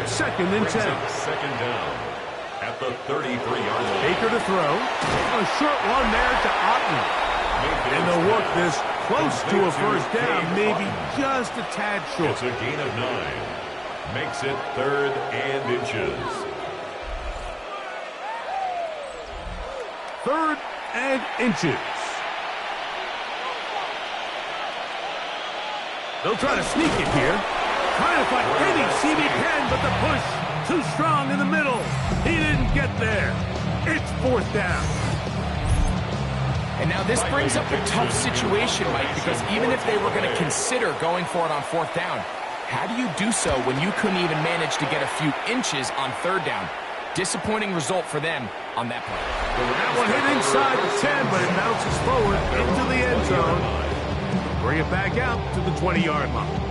It's second and 10. Second down at the 33-yard line. Baker to throw. A short one there to Otten. And they'll work this close to a first down, maybe just a tad short. It's a gain of 9. Makes it third and inches. Third and inches. They'll try to sneak it here. Trying to find any CB can, but the push too strong in the middle. He didn't get there. It's fourth down. And now this brings up a tough situation, Mike, because even if they were going to consider going for it on fourth down, how do you do so when you couldn't even manage to get a few inches on third down? Disappointing result for them on that play. That one hit inside the 10, but it bounces forward into the end zone. Bring it back out to the 20-yard line.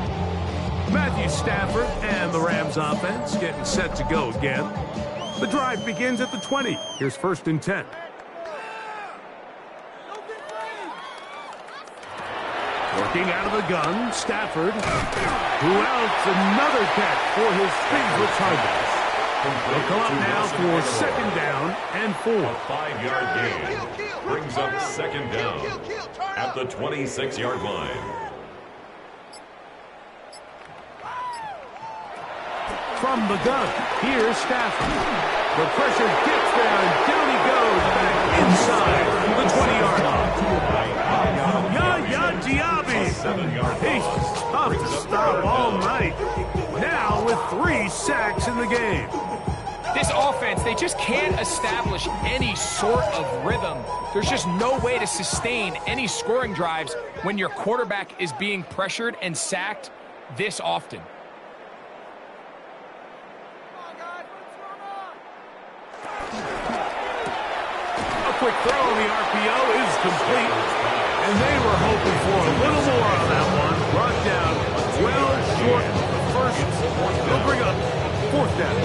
Matthew Stafford and the Rams offense getting set to go again. The drive begins at the 20. Here's first and 10. Working out of the gun, Stafford. Who else? Another catch for his favorite target. They'll come up now for second down and 4. A 5-yard gain brings up second down at the 26-yard line. From the gun, here's Stafford. The pressure gets there, and down he goes back inside the 20-yard line. Yaya Diaby. He's tough to stop all night. Now with 3 sacks in the game. This offense, they just can't establish any sort of rhythm. There's just no way to sustain any scoring drives when your quarterback is being pressured and sacked this often. Quick throw on the RPO is complete, and they were hoping for a little more on that one. Brought down well short of the first. They'll bring up fourth down.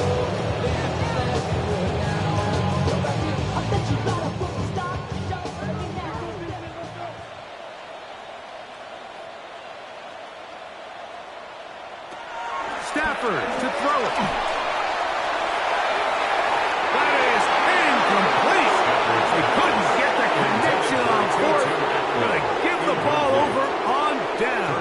Stafford to throw it. That is incomplete. They couldn't get the connection on fourth. Gonna give the ball over on down.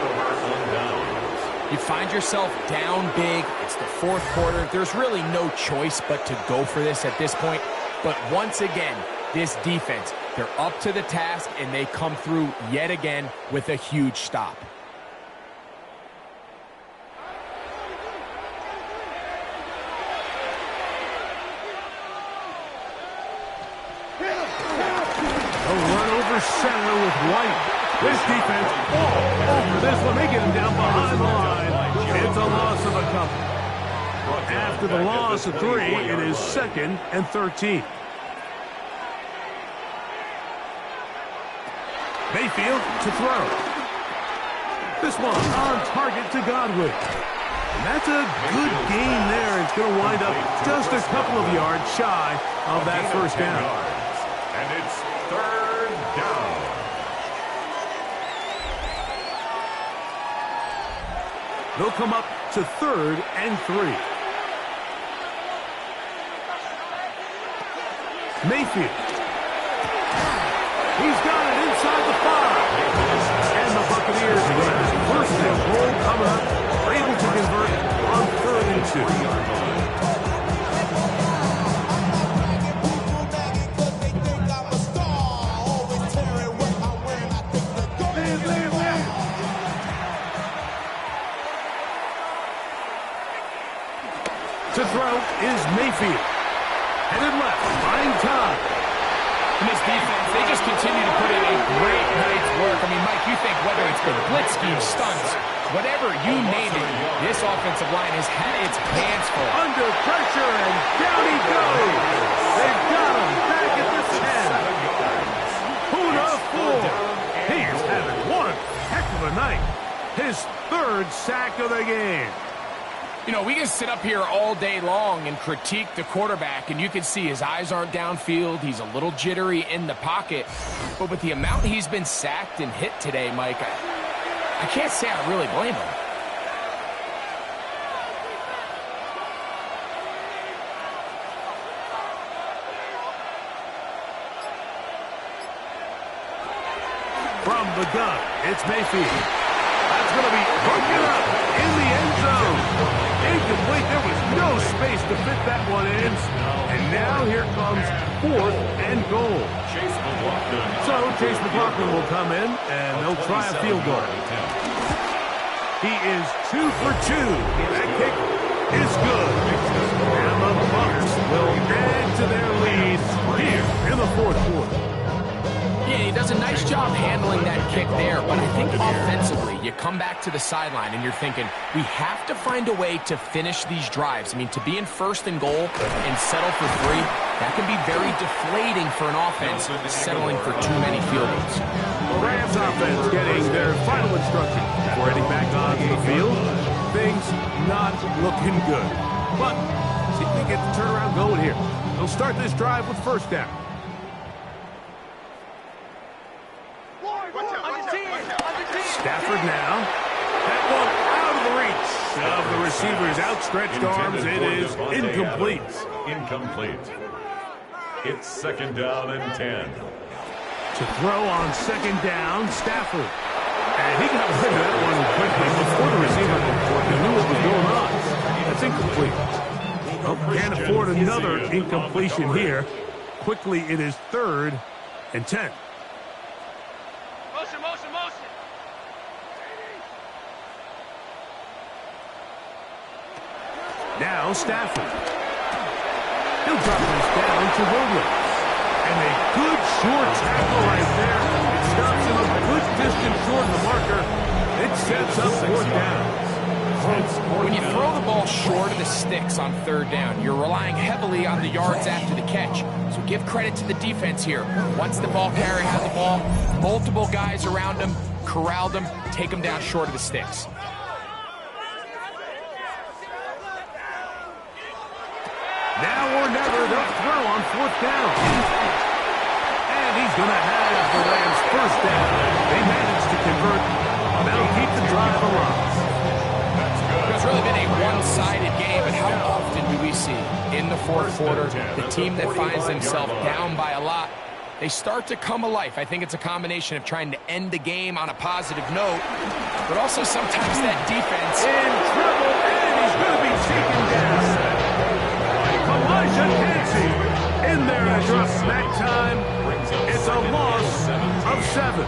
You find yourself down big. It's the fourth quarter. There's really no choice but to go for this at this point. But once again, this defense, they're up to the task, and they come through yet again with a huge stop. center with White. This defense all over this one. They get him down behind the line. It's a loss of a couple. After the loss of 3, it is 2nd and 13. Mayfield to throw. This one on target to Godwin. And that's a good gain there. It's going to wind up just a couple of yards shy of that first down. And it's 3rd down. They'll come up to 3rd and 3. Mayfield. He's got it inside the 5. And the Buccaneers are going to have first and goal coming up. Are able to convert on 3rd and 2. To throw is Mayfield. Headed left, buying time. And this defense, they just continue to put in a great night's work. I mean, Mike, you think whether it's been blitz scheme, stunts, whatever you name it, this offensive line has had its hands full. Under pressure, and down he goes. They've got him back at the 10. Puna 4. He is having one heck of a night. His 3rd sack of the game. You know, we can sit up here all day long and critique the quarterback, and you can see his eyes aren't downfield. He's a little jittery in the pocket. But with the amount he's been sacked and hit today, Mike, I can't say I really blame him. From the gun, it's Mayfield. That's going to be broken up in the end zone. Incomplete. There was no space to fit that one in. And now here comes 4th and goal. So Chase McLaughlin will come in, and they'll try a field goal. He is 2 for 2. That kick is good. And the Bucs will add to their lead here in the 4th quarter. Yeah, he does a nice job handling that kick there, but I think offensively, you come back to the sideline and you're thinking, we have to find a way to finish these drives. I mean, to be in 1st and goal and settle for 3, that can be very deflating for an offense settling for too many field goals. The Rams offense getting their final instruction before heading back onto the field. Things not looking good. But see if they get the turnaround going here. They'll start this drive with 1st down. Stafford now. That one out of the reach of the receiver's outstretched arms. It is incomplete. Incomplete. It's 2nd down and 10. To throw on 2nd down, Stafford. And he got rid of that one quickly before the receiver knew what was going on. That's incomplete. Well, can't afford another incompletion here. Quickly, it is 3rd and 10. Now Stafford. He'll drop this down to Williams. And a good short tackle right there. It stops him a good distance short of the marker. It sets up 4th down. When you throw the ball short of the sticks on 3rd down, you're relying heavily on the yards after the catch. So give credit to the defense here. Once the ball carrier had the ball, multiple guys around him, corralled him, take him down short of the sticks. Now or never, they'll throw on 4th down. And he's going to have the Rams' 1st down. They managed to convert. That'll keep the drive alive. It's really been a one-sided game, but how often do we see in the 4th quarter the team that finds themselves down by a lot, they start to come alive. I think it's a combination of trying to end the game on a positive note, but also sometimes that defense. In trouble, and he's going to be taken down. Elijah Nancy in there to drop that time. It's a loss of 7.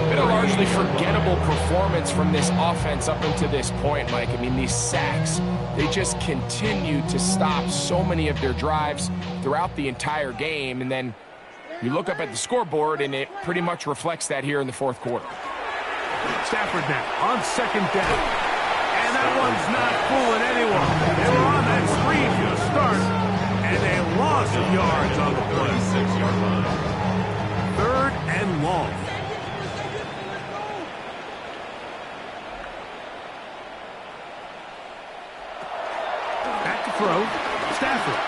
Been a largely forgettable performance from this offense up until this point, Mike. I mean, these sacks, they just continue to stop so many of their drives throughout the entire game. And then You look up at the scoreboard, and it pretty much reflects that here in the fourth quarter. Stafford now on second down. And that one's not fooling anyone. They were on that screen from the start, and a loss of yards on the play. 6-yard line. Third and long. Back to throw. Stafford.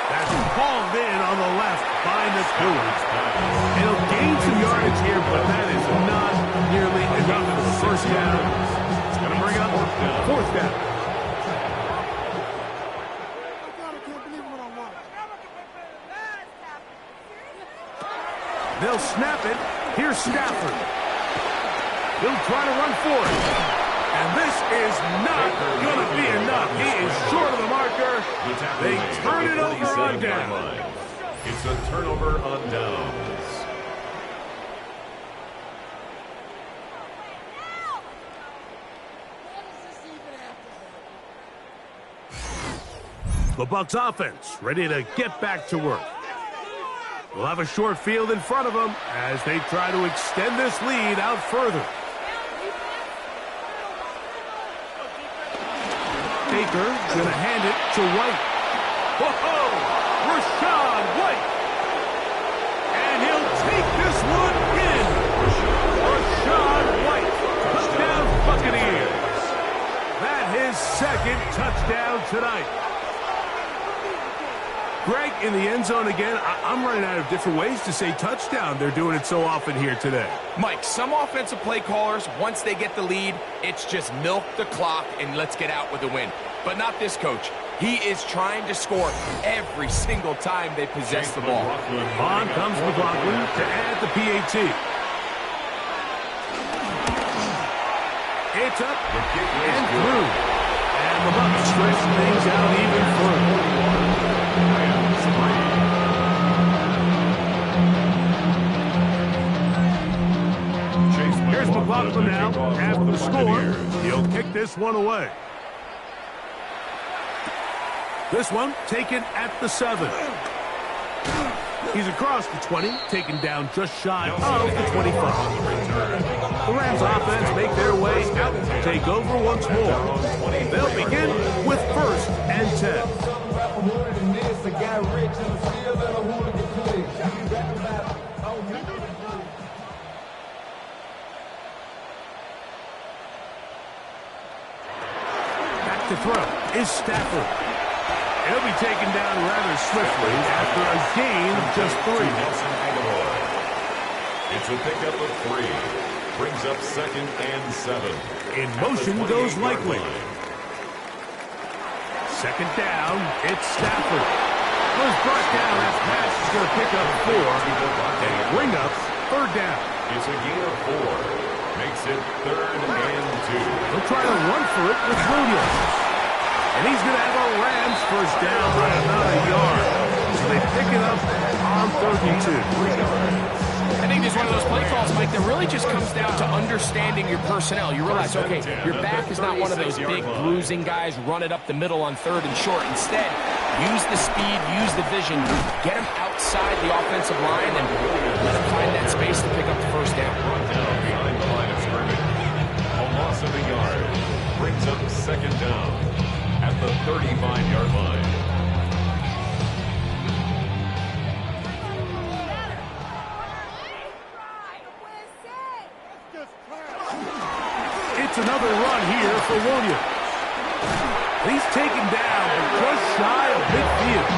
That's hauled in on the left by Nakua. It'll gain some yardage here, but that is not nearly enough for the first down. It's going to bring up fourth down. They'll snap it. Here's Stafford. He'll try to run for it. And this is not going to be enough. He is short of the marker. They turn it over on down. It's a turnover on downs. The Bucs offense ready to get back to work. We'll have a short field in front of them as they try to extend this lead out further. Baker going to hand it to White. Whoa! Rashad White! And he'll take this one in. Rashad White. Touchdown Buccaneers. That his second touchdown tonight. Greg, in the end zone again, I'm running out of different ways to say touchdown. They're doing it so often here today. Mike, some offensive play callers, once they get the lead, it's just milk the clock and let's get out with a win. But not this coach. He is trying to score every single time they possess the ball. On comes McLaughlin to add the PAT. It's up and through. And the Bucs stretch things out even further. Here's McLaughlin now after the score. He'll kick this one away. This one taken at the 7. He's across the 20, taken down just shy of the 25. The Rams offense make their way out to take over once more. They'll begin with first and 10. Back to throw is Stafford. He'll be taken down rather swiftly after a gain of just 3. It's a pickup of 3. Brings up second and 7. In motion goes Likely. Second down, it's Stafford. Was brought down as pass is going to pick up 4 and bring up third down. It's a gain of 4. Makes it third and 2. He'll try to run for it with Williams. And he's going to have a Rams first down by about a yard. So they pick it up on 32. I think it's one of those play calls, Mike, that really just comes down to understanding your personnel. You realize, okay, your back is not one of those big bruising guys, run it up the middle on third and short. Instead, use the speed, use the vision, get him outside the offensive line, and let him find that space to pick up the first down. Behind the line of scrimmage. A loss of a yard. Brings up second down at the 35-yard line. It's another run here for Williams. He's taken down just shy of midfield.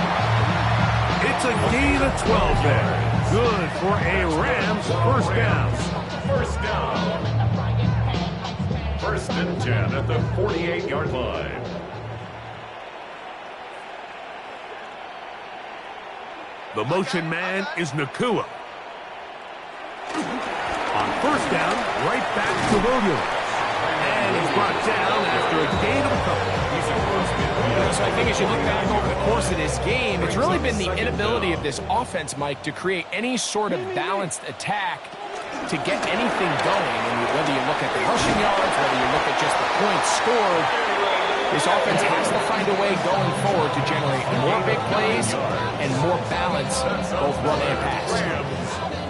It's a gain of 12 there. Good for a Rams first down. First down. First and 10 at the 48-yard line. The motion man is Nakua. On first down, right back to Williams. And he's brought down after a gain of a couple. So I think as you look back over the course of this game, it's really been the inability of this offense, Mike, to create any sort of balanced attack to get anything going. And whether you look at the rushing yards, whether you look at just the points scored, This offense has to find a way going forward to generate more big plays and more balance, both run and pass.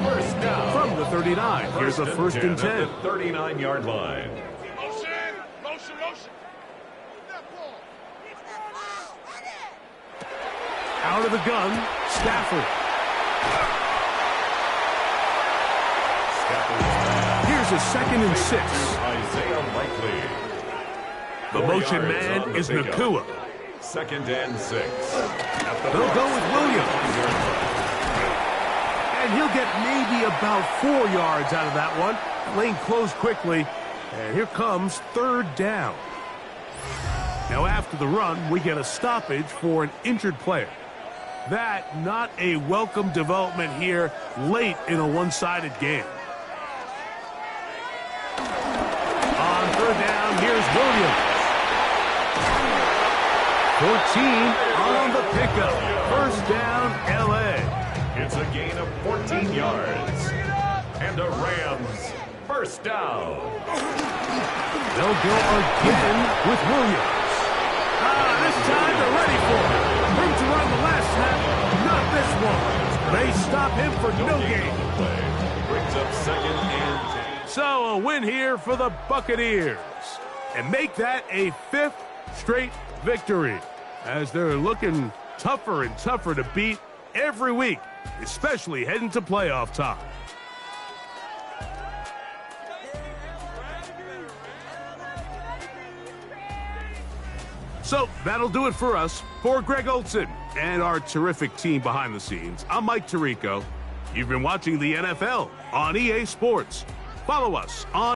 First down. From the 39, here's a first and 10. At the 39-yard line. Out of the gun, Stafford. Here's a second and 6. Isaiah Likely. The motion man is Nakua. Second and 6. They'll go with Williams. And he'll get maybe about 4 yards out of that one. Lane closed quickly. And here comes third down. Now after the run, we get a stoppage for an injured player. That not a welcome development here late in a one-sided game. On third down, here's Williams. 14 on the pickup. First down, L.A. It's a gain of 14 yards. And a Rams first down. They'll go again with Williams. This time they're ready for it. Room to run the last snap, not this one. They stop him for no gain. Brings up second and 10. So a win here for the Buccaneers. And make that a 5th straight victory, as they're looking tougher and tougher to beat every week, especially heading to playoff time. So that'll do it for us. For Greg Olson and our terrific team behind the scenes, I'm Mike Tirico. You've been watching the NFL on EA Sports. Follow us on